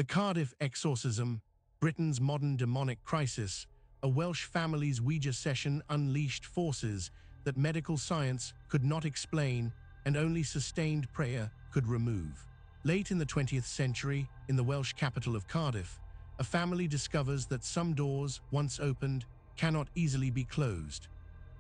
The Cardiff Exorcism, Britain's modern demonic crisis, a Welsh family's Ouija session unleashed forces that medical science could not explain and only sustained prayer could remove. Late in the 20th century, in the Welsh capital of Cardiff, a family discovers that some doors, once opened, cannot easily be closed.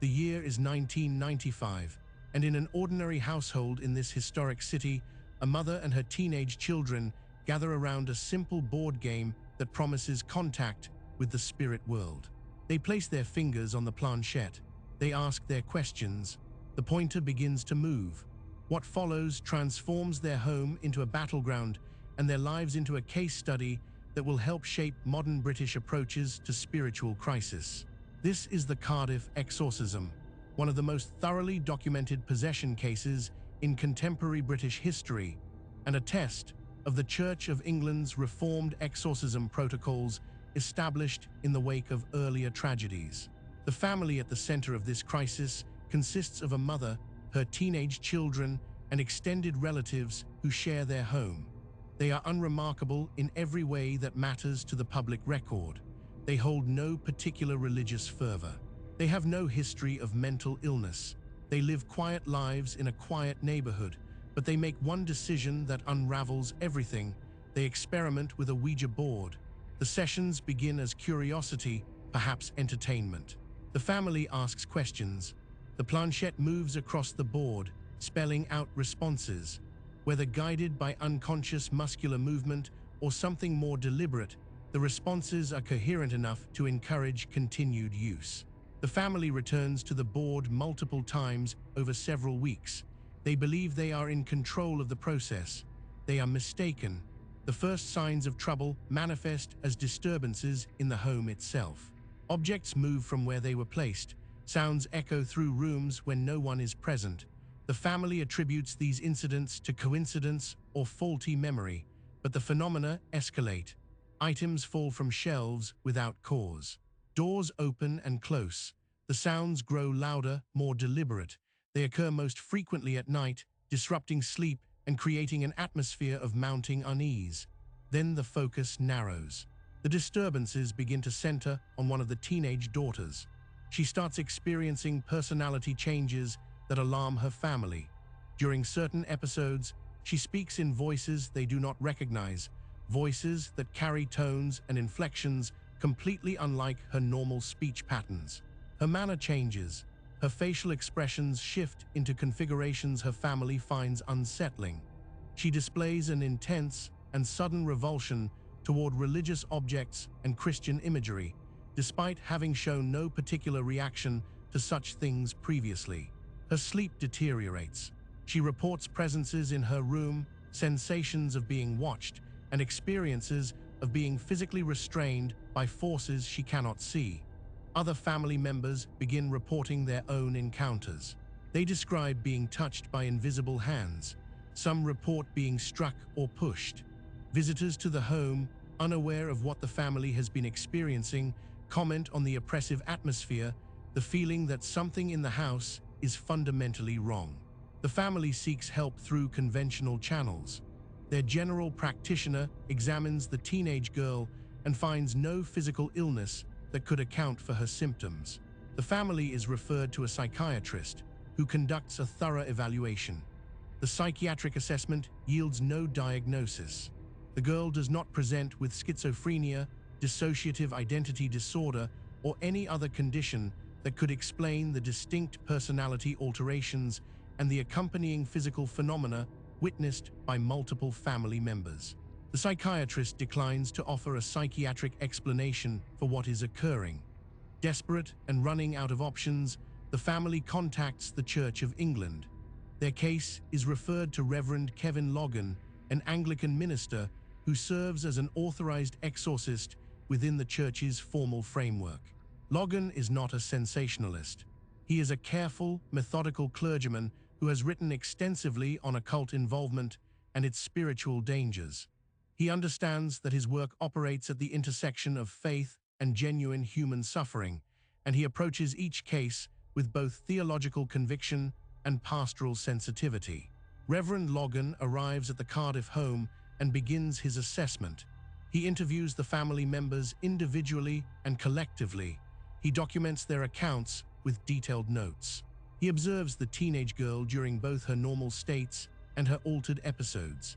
The year is 1995, and in an ordinary household in this historic city, a mother and her teenage children gather around a simple board game that promises contact with the spirit world. They place their fingers on the planchette. They ask their questions. The pointer begins to move. What follows transforms their home into a battleground and their lives into a case study that will help shape modern British approaches to spiritual crisis. This is the Cardiff Exorcism, one of the most thoroughly documented possession cases in contemporary British history, and a test of the Church of England's reformed exorcism protocols established in the wake of earlier tragedies. The family at the center of this crisis consists of a mother, her teenage children, and extended relatives who share their home. They are unremarkable in every way that matters to the public record. They hold no particular religious fervor. They have no history of mental illness. They live quiet lives in a quiet neighborhood, but they make one decision that unravels everything. They experiment with a Ouija board. The sessions begin as curiosity, perhaps entertainment. The family asks questions. The planchette moves across the board, spelling out responses. Whether guided by unconscious muscular movement or something more deliberate, the responses are coherent enough to encourage continued use. The family returns to the board multiple times over several weeks. They believe they are in control of the process. They are mistaken. The first signs of trouble manifest as disturbances in the home itself. Objects move from where they were placed. Sounds echo through rooms when no one is present. The family attributes these incidents to coincidence or faulty memory, but the phenomena escalate. Items fall from shelves without cause. Doors open and close. The sounds grow louder, more deliberate. They occur most frequently at night, disrupting sleep and creating an atmosphere of mounting unease. Then the focus narrows. The disturbances begin to center on one of the teenage daughters. She starts experiencing personality changes that alarm her family. During certain episodes, she speaks in voices they do not recognize, voices that carry tones and inflections completely unlike her normal speech patterns. Her manner changes. Her facial expressions shift into configurations her family finds unsettling. She displays an intense and sudden revulsion toward religious objects and Christian imagery, despite having shown no particular reaction to such things previously. Her sleep deteriorates. She reports presences in her room, sensations of being watched, and experiences of being physically restrained by forces she cannot see. Other family members begin reporting their own encounters. They describe being touched by invisible hands. Some report being struck or pushed. Visitors to the home, unaware of what the family has been experiencing, comment on the oppressive atmosphere, the feeling that something in the house is fundamentally wrong. The family seeks help through conventional channels. Their general practitioner examines the teenage girl and finds no physical illness that could account for her symptoms. The family is referred to a psychiatrist who conducts a thorough evaluation. The psychiatric assessment yields no diagnosis. The girl does not present with schizophrenia, dissociative identity disorder, or any other condition that could explain the distinct personality alterations and the accompanying physical phenomena witnessed by multiple family members. The psychiatrist declines to offer a psychiatric explanation for what is occurring. Desperate and running out of options, the family contacts the Church of England. Their case is referred to Reverend Kevin Logan, an Anglican minister who serves as an authorized exorcist within the church's formal framework. Logan is not a sensationalist. He is a careful, methodical clergyman who has written extensively on occult involvement and its spiritual dangers. He understands that his work operates at the intersection of faith and genuine human suffering, and he approaches each case with both theological conviction and pastoral sensitivity. Reverend Logan arrives at the Cardiff home and begins his assessment. He interviews the family members individually and collectively. He documents their accounts with detailed notes. He observes the teenage girl during both her normal states and her altered episodes.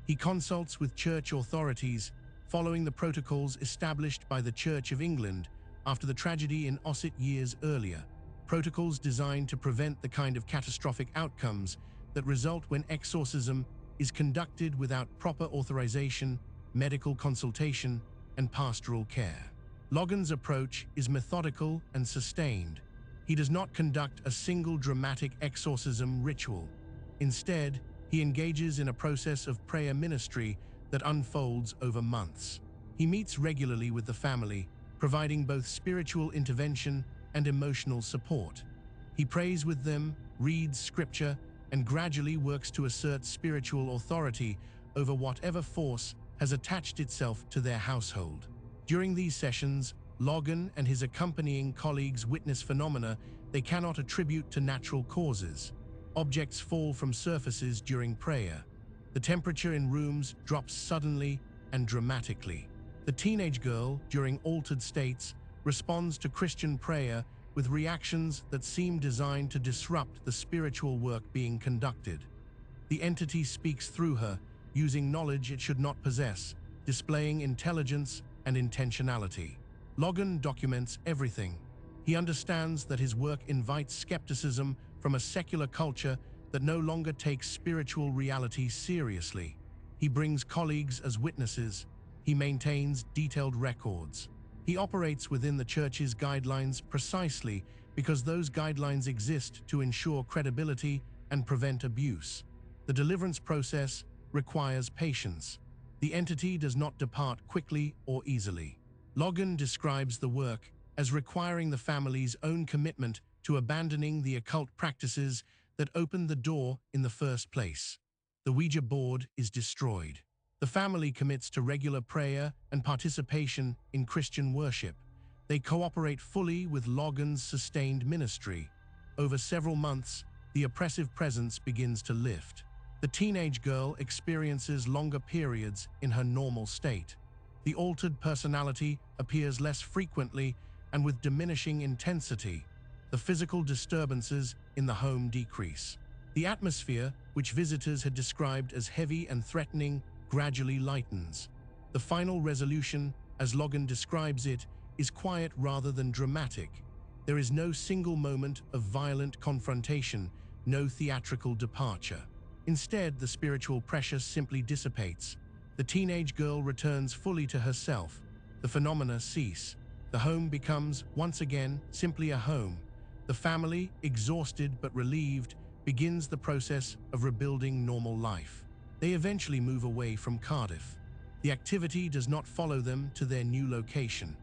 He consults with church authorities, following the protocols established by the Church of England after the tragedy in Ossett years earlier, protocols designed to prevent the kind of catastrophic outcomes that result when exorcism is conducted without proper authorization, medical consultation, and pastoral care. Logan's approach is methodical and sustained. He does not conduct a single dramatic exorcism ritual. Instead, he engages in a process of prayer ministry that unfolds over months. He meets regularly with the family, providing both spiritual intervention and emotional support. He prays with them, reads scripture, and gradually works to assert spiritual authority over whatever force has attached itself to their household. During these sessions, Logan and his accompanying colleagues witness phenomena they cannot attribute to natural causes. Objects fall from surfaces during prayer. The temperature in rooms drops suddenly and dramatically. The teenage girl, during altered states, responds to Christian prayer with reactions that seem designed to disrupt the spiritual work being conducted. The entity speaks through her, using knowledge it should not possess, displaying intelligence and intentionality. Logan documents everything. He understands that his work invites skepticism from a secular culture that no longer takes spiritual reality seriously. He brings colleagues as witnesses. He maintains detailed records. He operates within the church's guidelines precisely because those guidelines exist to ensure credibility and prevent abuse. The deliverance process requires patience. The entity does not depart quickly or easily. Logan describes the work as requiring the family's own commitment to abandoning the occult practices that opened the door in the first place. The Ouija board is destroyed. The family commits to regular prayer and participation in Christian worship. They cooperate fully with Logan's sustained ministry. Over several months, the oppressive presence begins to lift. The teenage girl experiences longer periods in her normal state. The altered personality appears less frequently and with diminishing intensity. The physical disturbances in the home decrease. The atmosphere, which visitors had described as heavy and threatening, gradually lightens. The final resolution, as Logan describes it, is quiet rather than dramatic. There is no single moment of violent confrontation, no theatrical departure. Instead, the spiritual pressure simply dissipates. The teenage girl returns fully to herself. The phenomena cease. The home becomes, once again, simply a home. The family, exhausted but relieved, begins the process of rebuilding normal life. They eventually move away from Cardiff. The activity does not follow them to their new location.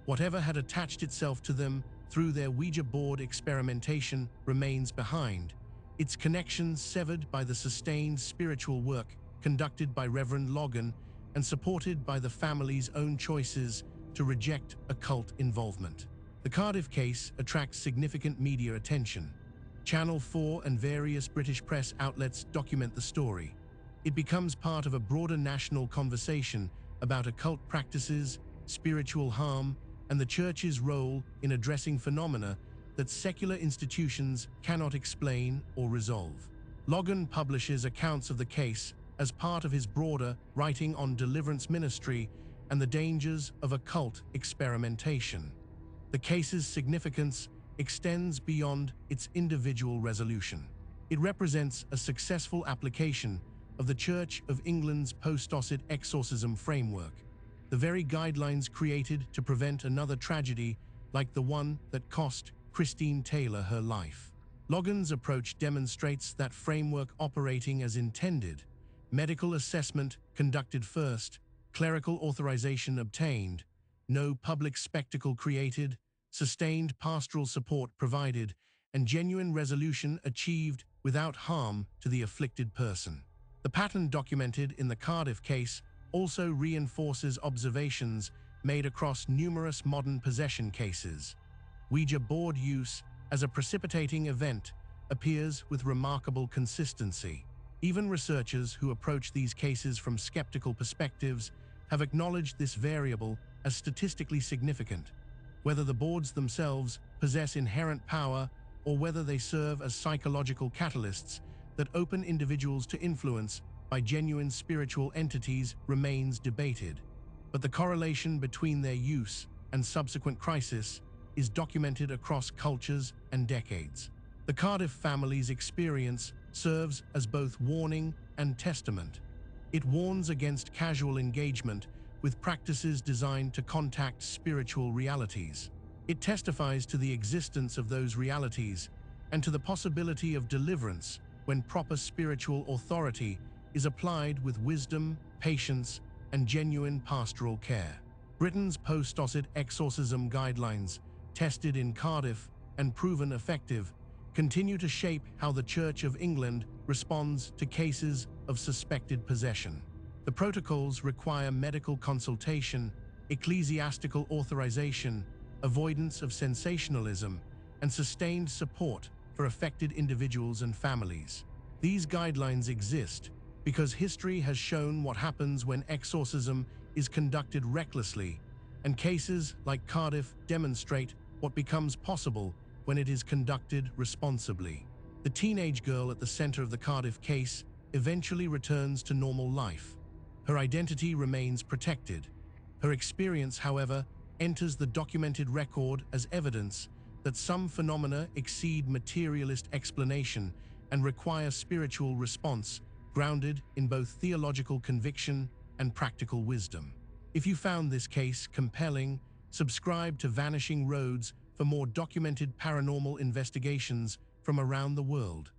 Whatever had attached itself to them through their Ouija board experimentation remains behind, its connections severed by the sustained spiritual work conducted by Reverend Logan and supported by the family's own choices to reject occult involvement. The Cardiff case attracts significant media attention. Channel 4 and various British press outlets document the story. It becomes part of a broader national conversation about occult practices, spiritual harm, and the Church's role in addressing phenomena that secular institutions cannot explain or resolve. Logan publishes accounts of the case as part of his broader writing on deliverance ministry and the dangers of occult experimentation. The case's significance extends beyond its individual resolution. It represents a successful application of the Church of England's post-Ossett exorcism framework, the very guidelines created to prevent another tragedy like the one that cost Christine Taylor her life. Logan's approach demonstrates that framework operating as intended: medical assessment conducted first, clerical authorization obtained, no public spectacle created, sustained pastoral support provided, and genuine resolution achieved without harm to the afflicted person. The pattern documented in the Cardiff case also reinforces observations made across numerous modern possession cases. Ouija board use as a precipitating event appears with remarkable consistency. Even researchers who approach these cases from skeptical perspectives have acknowledged this variable as statistically significant, whether the boards themselves possess inherent power or whether they serve as psychological catalysts that open individuals to influence by genuine spiritual entities remains debated. But the correlation between their use and subsequent crisis is documented across cultures and decades. The Cardiff family's experience serves as both warning and testament. It warns against casual engagement with practices designed to contact spiritual realities. It testifies to the existence of those realities and to the possibility of deliverance when proper spiritual authority is applied with wisdom, patience, and genuine pastoral care. Britain's post-Exorcist exorcism guidelines, tested in Cardiff and proven effective, continue to shape how the Church of England responds to cases of suspected possession. The protocols require medical consultation, ecclesiastical authorization, avoidance of sensationalism, and sustained support for affected individuals and families. These guidelines exist because history has shown what happens when exorcism is conducted recklessly, and cases like Cardiff demonstrate what becomes possible when it is conducted responsibly. The teenage girl at the center of the Cardiff case eventually returns to normal life. Her identity remains protected. Her experience, however, enters the documented record as evidence that some phenomena exceed materialist explanation and require spiritual response grounded in both theological conviction and practical wisdom. If you found this case compelling, subscribe to Vanishing Roads for more documented paranormal investigations from around the world.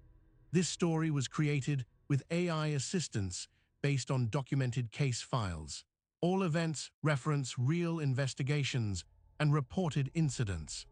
This story was created with AI assistance based on documented case files. All events reference real investigations and reported incidents.